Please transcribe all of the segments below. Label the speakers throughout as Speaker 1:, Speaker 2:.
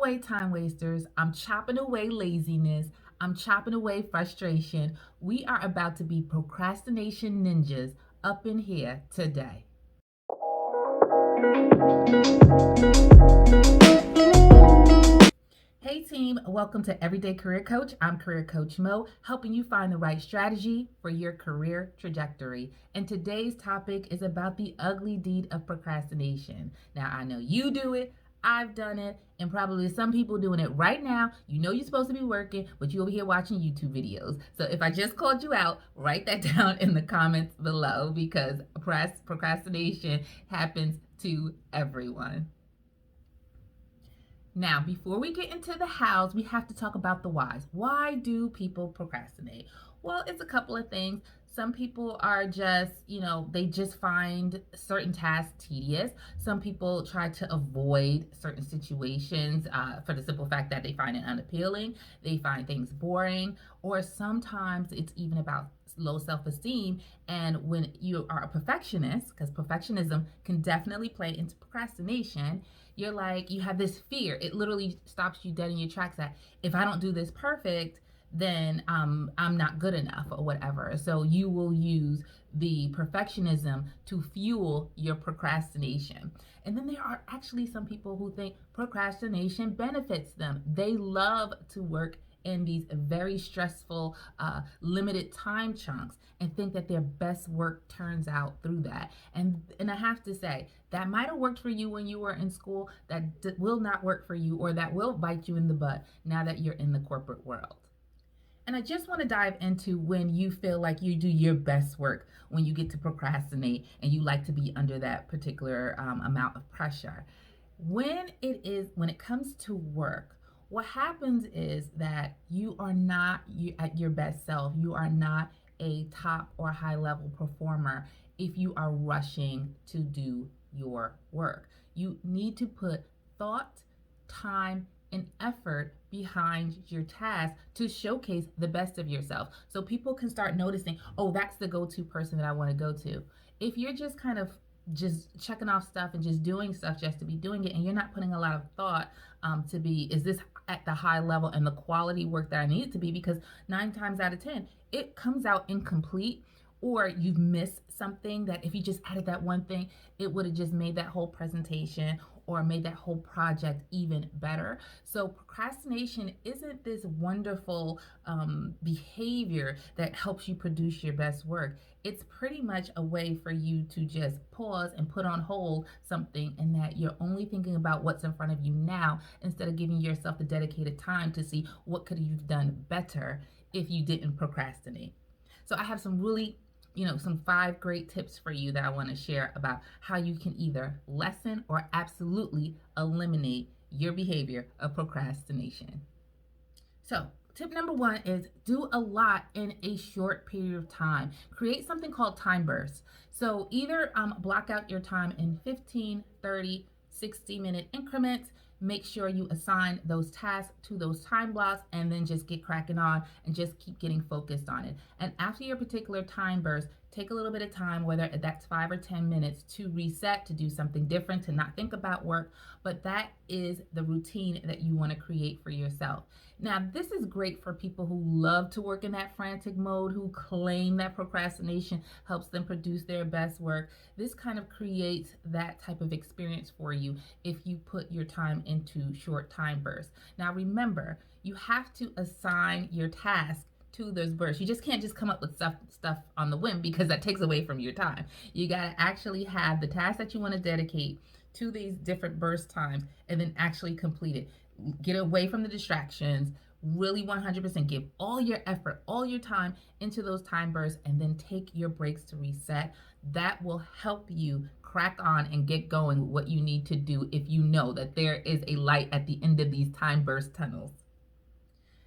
Speaker 1: away time wasters. I'm chopping away laziness. I'm chopping away frustration. We are about to be procrastination ninjas up in here today. Hey team, welcome to Everyday Career Coach. I'm Career Coach Mo, helping you find the right strategy for your career trajectory. And today's topic is about the ugly deed of procrastination. Now, I know you do it, I've done it, and probably some people doing it right now. You know you're supposed to be working, but you over here watching YouTube videos. So if I just called you out, write that down in the comments below because procrastination happens to everyone. Now, before we get into the hows, we have to talk about the whys. Why do people procrastinate? Well, it's a couple of things. Some people are just, they just find certain tasks tedious. Some people try to avoid certain situations for the simple fact that they find it unappealing. They find things boring. Or sometimes it's even about low self esteem. And when you are a perfectionist, because perfectionism can definitely play into procrastination, you're like, you have this fear. It literally stops you dead in your tracks that if I don't do this perfect, then I'm not good enough or whatever. So you will use the perfectionism to fuel your procrastination. And then there are actually some people who think procrastination benefits them. They love to work in these very stressful, limited time chunks and think that their best work turns out through that. And I have to say, that might have worked for you when you were in school, that will not work for you, or that will bite you in the butt now that you're in the corporate world. And I just want to dive into when you feel like you do your best work, when you get to procrastinate and you like to be under that particular amount of pressure. When it comes to work, what happens is that you are not at your best self. You are not a top or high level performer if you are rushing to do your work. You need to put thought, time, and effort behind your task to showcase the best of yourself so people can start noticing, oh, that's the go-to person that I want to go to. If you're just kind of just checking off stuff and just doing stuff just to be doing it, and you're not putting a lot of thought to be, is this at the high level and the quality work that I need it to be? Because 9 times out of 10 it comes out incomplete, or you've missed something that if you just added that one thing, it would have just made that whole presentation or made that whole project even better. So procrastination isn't this wonderful behavior that helps you produce your best work. It's pretty much a way for you to just pause and put on hold something, and that you're only thinking about what's in front of you now instead of giving yourself the dedicated time to see what could you've done better if you didn't procrastinate. So I have some really some 5 great tips for you that I want to share about how you can either lessen or absolutely eliminate your behavior of procrastination. So, tip number 1 is do a lot in a short period of time. Create something called time bursts. So, either block out your time in 15, 30, 60-minute increments. Make sure you assign those tasks to those time blocks and then just get cracking on and just keep getting focused on it. And after your particular time burst, take a little bit of time, whether that's 5 or 10 minutes, to reset, to do something different, to not think about work. But that is the routine that you want to create for yourself. Now, this is great for people who love to work in that frantic mode, who claim that procrastination helps them produce their best work. This kind of creates that type of experience for you if you put your time into short time bursts. Now, remember, you have to assign your task to those bursts. You just can't just come up with stuff on the whim, because that takes away from your time. You got to actually have the task that you want to dedicate to these different burst times and then actually complete it. Get away from the distractions. Really 100% give all your effort, all your time into those time bursts, and then take your breaks to reset. That will help you crack on and get going with what you need to do if you know that there is a light at the end of these time burst tunnels.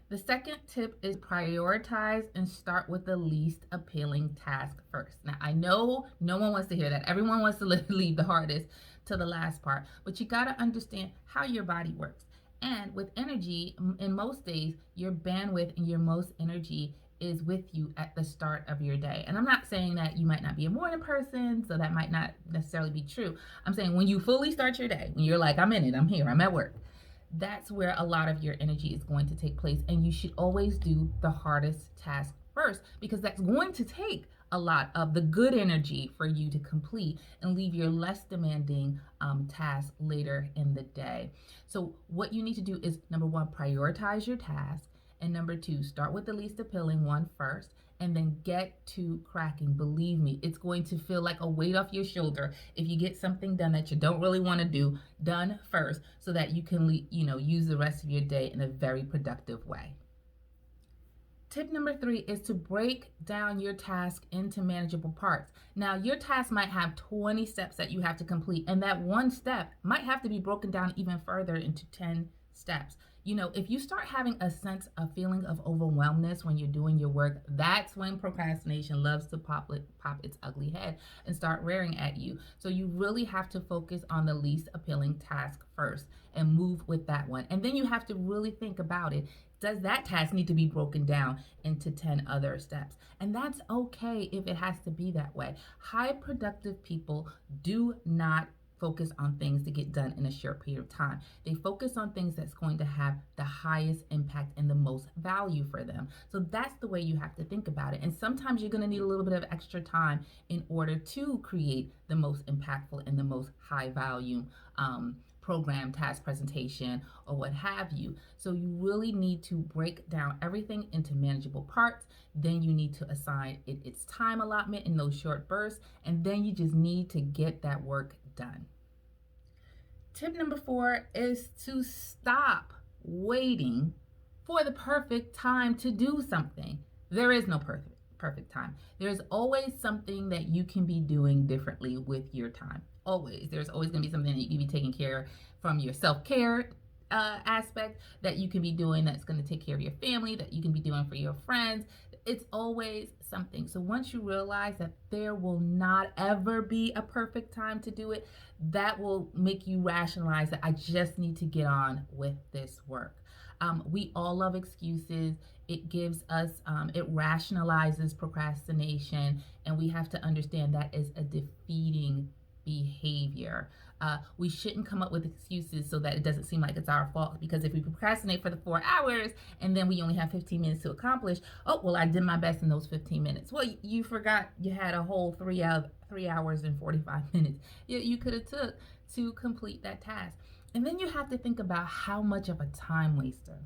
Speaker 1: The second tip is prioritize and start with the least appealing task first. Now, I know no one wants to hear that. Everyone wants to leave the hardest to the last part, but you got to understand how your body works. And with energy, in most days, your bandwidth and your most energy is with you at the start of your day. And I'm not saying that you might not be a morning person, so that might not necessarily be true. I'm saying when you fully start your day, when you're like, I'm in it, I'm here, I'm at work, that's where a lot of your energy is going to take place. And you should always do the hardest task first, because that's going to take a lot of the good energy for you to complete and leave your less demanding tasks later in the day. So, what you need to do is number one, prioritize your task. And number two, start with the least appealing one first and then get to cracking. Believe me, it's going to feel like a weight off your shoulder if you get something done that you don't really want to do done first, so that you can use the rest of your day in a very productive way. Tip number three is to break down your task into manageable parts. Now, your task might have 20 steps that you have to complete, and that one step might have to be broken down even further into 10 steps. If you start having a feeling of overwhelmness when you're doing your work, that's when procrastination loves to pop its ugly head and start rearing at you. So you really have to focus on the least appealing task first and move with that one. And then you have to really think about it. Does that task need to be broken down into 10 other steps? And that's okay if it has to be that way. High productive people do not focus on things to get done in a short period of time. They focus on things that's going to have the highest impact and the most value for them. So that's the way you have to think about it. And sometimes you're going to need a little bit of extra time in order to create the most impactful and the most high value program, task, presentation, or what have you. So you really need to break down everything into manageable parts. Then you need to assign it its time allotment in those short bursts, and then you just need to get that work done. Tip number 4 is to stop waiting for the perfect time to do something. There is no perfect time. There's always something that you can be doing differently with your time. Always. There's always going to be something that you can be taking care from your self-care aspect that you can be doing that's going to take care of your family, that you can be doing for your friends. It's always something. So once you realize that there will not ever be a perfect time to do it, that will make you rationalize that I just need to get on with this work. We all love excuses. It gives us, it rationalizes procrastination, and we have to understand that is a defeating behavior. We shouldn't come up with excuses so that it doesn't seem like it's our fault, because if we procrastinate for the 4 hours and then we only have 15 minutes to accomplish, oh, well, I did my best in those 15 minutes. Well, you forgot you had a whole 3 hours and 45 minutes you could have took to complete that task. And then you have to think about how much of a time waster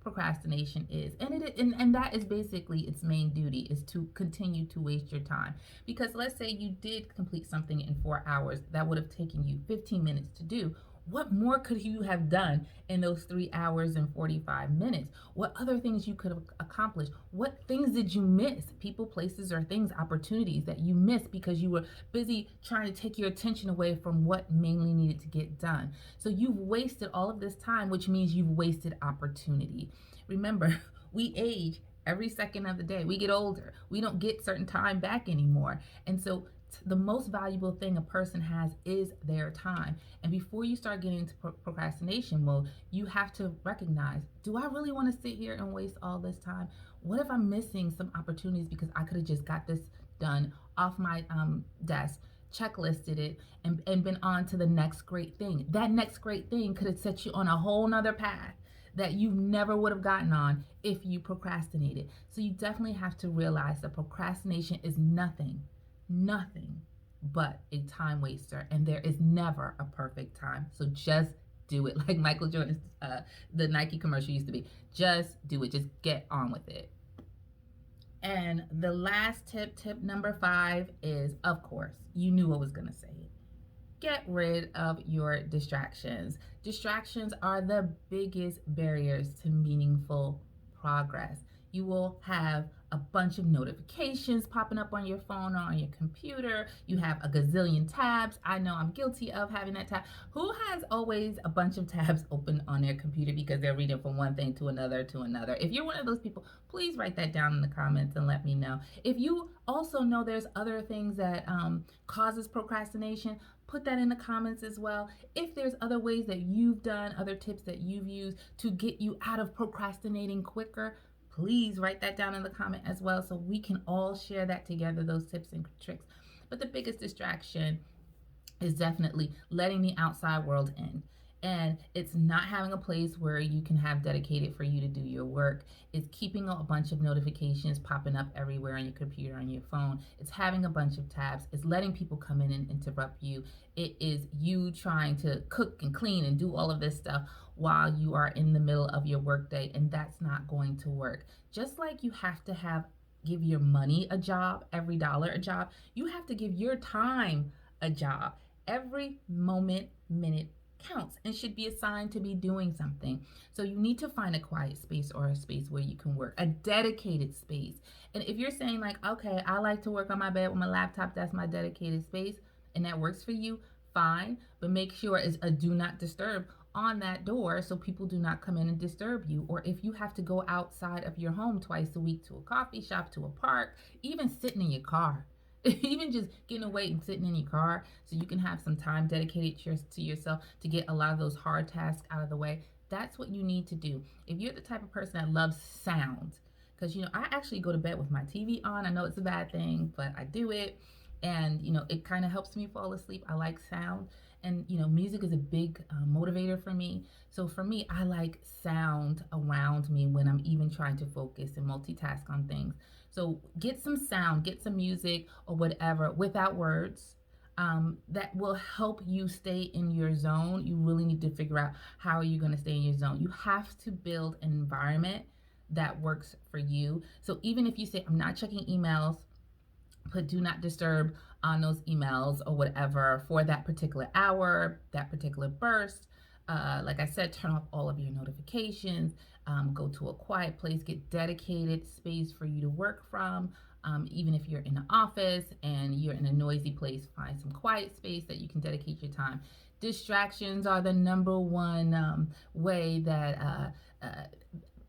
Speaker 1: procrastination is, and that is basically its main duty, is to continue to waste your time. Because let's say you did complete something in 4 hours that would have taken you 15 minutes to do. What more could you have done in those 3 hours and 45 minutes? What other things you could have accomplished? What things did you miss? People, places, or things, opportunities that you missed because you were busy trying to take your attention away from what mainly needed to get done. So you've wasted all of this time, which means you've wasted opportunity. Remember, we age every second of the day. We get older. We don't get certain time back anymore. And so the most valuable thing a person has is their time. And before you start getting into procrastination mode, you have to recognize, do I really want to sit here and waste all this time? What if I'm missing some opportunities because I could have just got this done off my desk, checklisted it, and been on to the next great thing? That next great thing could have set you on a whole nother path that you never would have gotten on if you procrastinated. So you definitely have to realize that procrastination is nothing but a time waster, and there is never a perfect time. So just do it, like Michael Jordan's the Nike commercial used to be. Just do it. Just get on with it. And the last tip number 5 is, of course, you knew I was going to say it. Get rid of your distractions. Distractions are the biggest barriers to meaningful progress. You will have a bunch of notifications popping up on your phone or on your computer. You have a gazillion tabs. I know I'm guilty of having that tab. Who has always a bunch of tabs open on their computer because they're reading from one thing to another to another? If you're one of those people, please write that down in the comments and let me know. If you also know there's other things that causes procrastination, put that in the comments as well. If there's other ways that you've done, other tips that you've used to get you out of procrastinating quicker, please write that down in the comment as well, so we can all share that together, those tips and tricks. But the biggest distraction is definitely letting the outside world in. And it's not having a place where you can have dedicated for you to do your work. It's keeping a bunch of notifications popping up everywhere on your computer, on your phone. It's having a bunch of tabs. It's letting people come in and interrupt you. It is you trying to cook and clean and do all of this stuff while you are in the middle of your workday, and that's not going to work. Just like you have to have give your money a job, every dollar a job, you have to give your time a job. Every moment, minute counts and should be assigned to be doing something. So you need to find a quiet space or a space where you can work, a dedicated space. And if you're saying like, okay, I like to work on my bed with my laptop, that's my dedicated space, and that works for you, fine. But make sure it's a do not disturb on that door so people do not come in and disturb you. Or if you have to go outside of your home twice a week to a coffee shop, to a park, even sitting in your car, even just getting away and sitting in your car so you can have some time dedicated to yourself to get a lot of those hard tasks out of the way. That's what you need to do. If you're the type of person that loves sound, because I actually go to bed with my TV on. I know it's a bad thing, but I do it, and it kind of helps me fall asleep. I like sound, and music is a big motivator for me. So for me, I like sound around me when I'm even trying to focus and multitask on things. So get some sound, get some music or whatever without words. That will help you stay in your zone. You really need to figure out how are you going to stay in your zone. You have to build an environment that works for you. So even if you say, I'm not checking emails, put do not disturb on those emails or whatever for that particular hour, that particular burst. Like I said, turn off all of your notifications, go to a quiet place, get dedicated space for you to work from. Even if you're in an office and you're in a noisy place, find some quiet space that you can dedicate your time. Distractions are the number one way that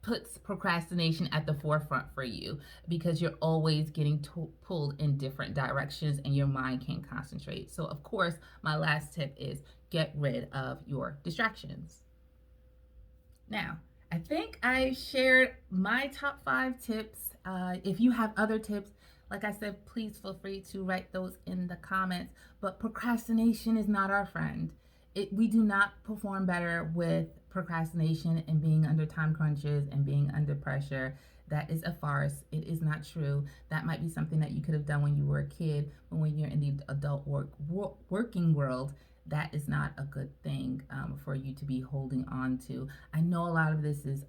Speaker 1: puts procrastination at the forefront for you, because you're always getting pulled in different directions and your mind can't concentrate. So of course, my last tip is get rid of your distractions. Now, I think I shared my top 5 tips. If you have other tips, like I said, please feel free to write those in the comments. But procrastination is not our friend. We do not perform better with procrastination and being under time crunches and being under pressure. That is a farce. It is not true. That might be something that you could have done when you were a kid, but when you're in the adult working world, that is not a good thing for you to be holding on to. I know a lot of this is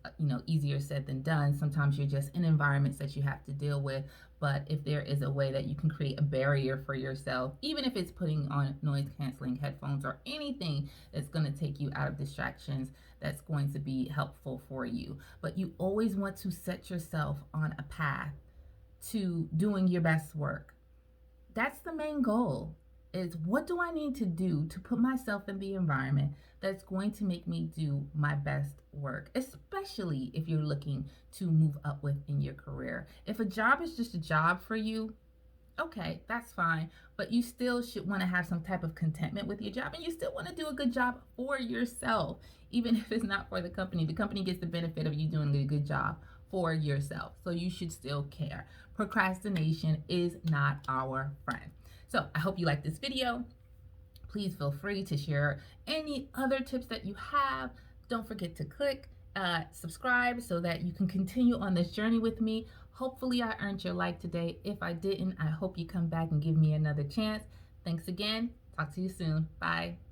Speaker 1: easier said than done. Sometimes you're just in environments that you have to deal with, but if there is a way that you can create a barrier for yourself, even if it's putting on noise canceling headphones or anything that's going to take you out of distractions, that's going to be helpful for you. But you always want to set yourself on a path to doing your best work. That's the main goal, is what do I need to do to put myself in the environment that's going to make me do my best work, especially if you're looking to move up within your career. If a job is just a job for you, okay, that's fine, but you still should want to have some type of contentment with your job, and you still want to do a good job for yourself, even if it's not for the company. The company gets the benefit of you doing a good job for yourself, so you should still care. Procrastination is not our friend. So I hope you like this video. Please feel free to share any other tips that you have. Don't forget to click subscribe so that you can continue on this journey with me. Hopefully I earned your like today. If I didn't, I hope you come back and give me another chance. Thanks again. Talk to you soon. Bye.